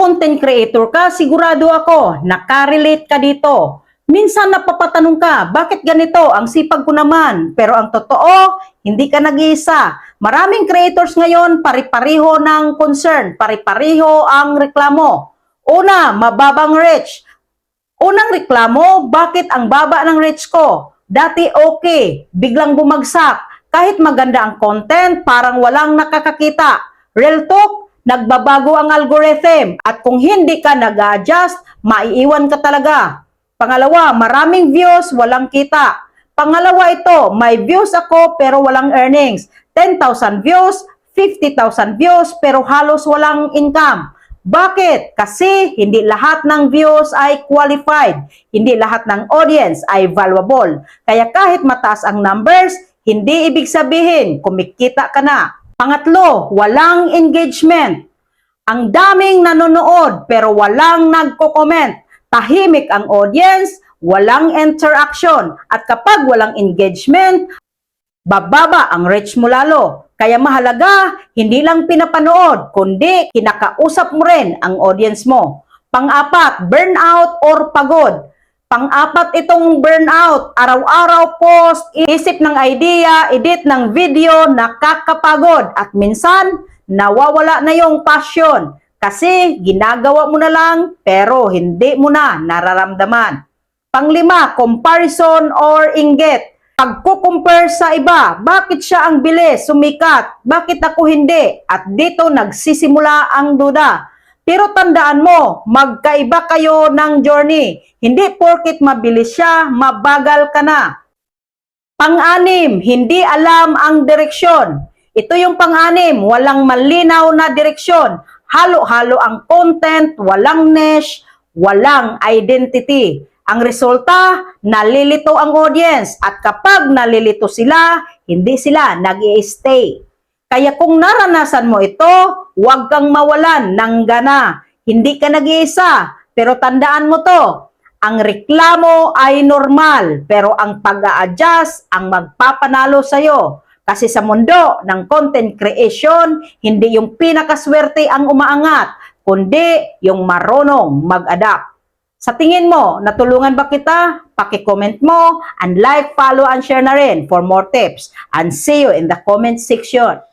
content creator ka, sigurado ako, nakarelate ka dito. Minsan napapatanong ka, bakit ganito? Ang sipag ko naman. Pero ang totoo, hindi ka nag-iisa. Maraming creators ngayon, pari-pariho ng concern, pari-pariho ang reklamo. Una, mababang reach. Unang reklamo, bakit ang baba ng reach ko? Dati okay, biglang bumagsak. Kahit maganda ang content, parang walang nakakakita. Real talk, nagbabago ang algorithm. At kung hindi ka nag-adjust, maiiwan ka talaga. Pangalawa, maraming views, walang kita. Pangalawa ito, may views ako pero walang earnings. 10,000 views, 50,000 views pero halos walang income. Bakit? Kasi hindi lahat ng views ay qualified. Hindi lahat ng audience ay valuable. Kaya kahit mataas ang numbers, hindi ibig sabihin kumikita ka na. Pangatlo, walang engagement. Ang daming nanonood pero walang nagko-comment. Tahimik ang audience, walang interaction. At kapag walang engagement, bababa ang reach mo lalo. Kaya mahalaga, hindi lang pinapanood, kundi kinakausap mo rin ang audience mo. Pang-apat, burnout or pagod. Pang-apat itong burnout, araw-araw post, isip ng idea, edit ng video, nakakapagod. At minsan, nawawala na yung passion. Kasi ginagawa mo na lang pero hindi mo na nararamdaman. Panglima, comparison or inggit. Pagkukumpare sa iba, bakit siya ang bilis, sumikat, bakit ako hindi? At dito nagsisimula ang duda. Pero tandaan mo, magkaiba kayo ng journey. Hindi porket mabilis siya, mabagal ka na. Pang-anim, hindi alam ang direksyon. Ito yung pang-anim, walang malinaw na direksyon. Halo-halo ang content, walang niche, walang identity. Ang resulta, nalilito ang audience at kapag nalilito sila, hindi sila nag-i-stay. Kaya kung naranasan mo ito, huwag kang mawalan ng gana. Hindi ka nag-iisa, pero tandaan mo to, ang reklamo ay normal, pero ang pag-a-adjust ang magpapanalo sa'yo. Kasi sa mundo ng content creation, hindi yung pinakaswerte ang umaangat, kundi yung marunong mag-adapt. Sa tingin mo, natulungan ba kita? Paki-comment mo and like, follow, and share na rin for more tips. And see you in the comment section.